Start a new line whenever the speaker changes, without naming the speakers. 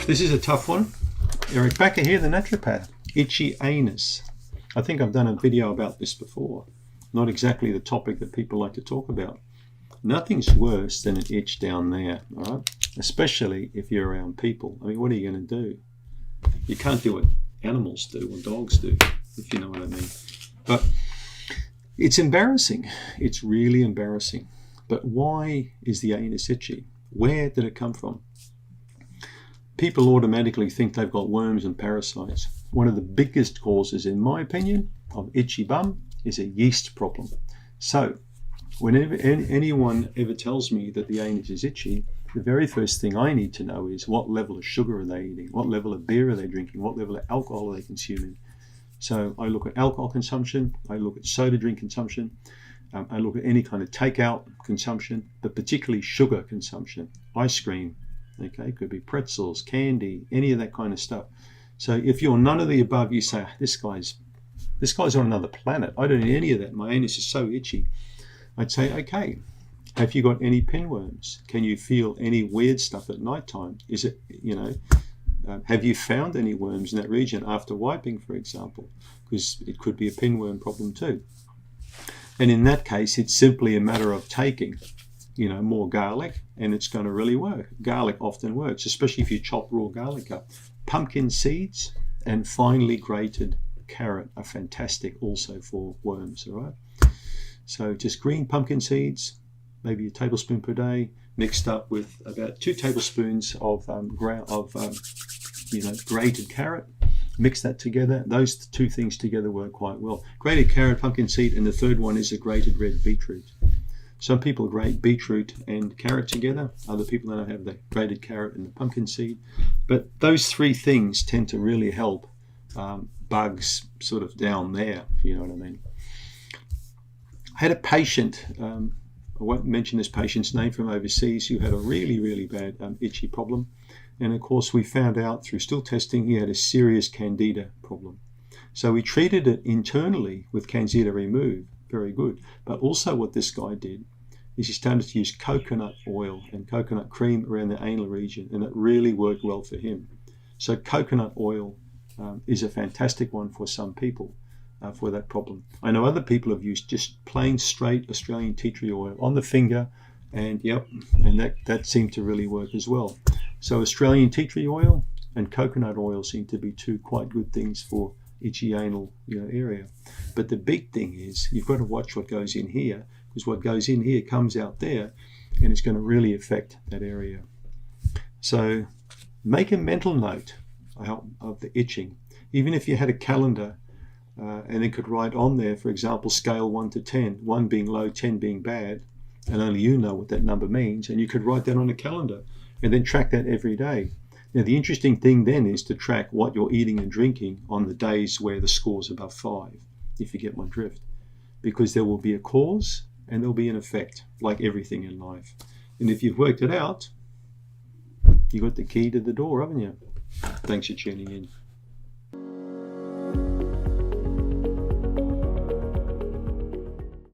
This is a tough one. Eric Bakker here, the naturopath. Itchy anus. I think I've done a video about this before. Not exactly the topic that people like to talk about. Nothing's worse than an itch down there, all right? Especially if you're around people. I mean, what are you going to do? You can't do what animals do or dogs do, if you know what I mean. But it's embarrassing. It's really embarrassing. But why is the anus itchy? Where did it come from? People automatically think they've got worms and parasites. One of the biggest causes, in my opinion, of itchy bum is a yeast problem. So, whenever anyone ever tells me that the anus is itchy, the very first thing I need to know is what level of sugar are they eating? What level of beer are they drinking? What level of alcohol are they consuming? So I look at alcohol consumption, I look at soda drink consumption, I look at any kind of takeout consumption, but particularly sugar consumption, ice cream, okay, could be pretzels, candy, any of that kind of stuff. So if you're none of the above, you say, this guy's on another planet. I don't need any of that. My anus is so itchy. I'd say, okay, have you got any pinworms? Can you feel any weird stuff at nighttime? Is it, have you found any worms in that region after wiping, for example? Because it could be a pinworm problem too. And in that case, it's simply a matter of taking, more garlic, and it's going to really work. Garlic often works, especially if you chop raw garlic up. Pumpkin seeds and finely grated carrot are fantastic also for worms, all right? So just green pumpkin seeds, maybe a tablespoon per day, mixed up with about 2 tablespoons of grated carrot. Mix that together. Those two things together work quite well. Grated carrot, pumpkin seed, and the third one is a grated red beetroot. Some people grate beetroot and carrot together. Other people don't have the grated carrot and the pumpkin seed. But those 3 things tend to really help bugs sort of down there, if you know what I mean. I had a patient, I won't mention this patient's name, from overseas, who had a really, really bad itchy problem. And of course, we found out through stool testing he had a serious candida problem. So we treated it internally with Candida Remove, very good. But also what this guy did is he started to use coconut oil and coconut cream around the anal region, and it really worked well for him. So coconut oil is a fantastic one for some people for that problem. I know other people have used just plain straight Australian tea tree oil on the finger, and that seemed to really work as well. So Australian tea tree oil and coconut oil seem to be 2 quite good things for itchy anal area. But the big thing is you've got to watch what goes in here, because what goes in here comes out there, and it's going to really affect that area. So make a mental note of the itching. Even if you had a calendar and it could write on there, for example, scale 1 to 10, 1 being low, 10 being bad, and only you know what that number means, and you could write that on a calendar and then track that every day. Now, the interesting thing then is to track what you're eating and drinking on the days where the score's above 5, if you get my drift. Because there will be a cause and there'll be an effect, like everything in life. And if you've worked it out, you've got the key to the door, haven't you? Thanks for tuning in.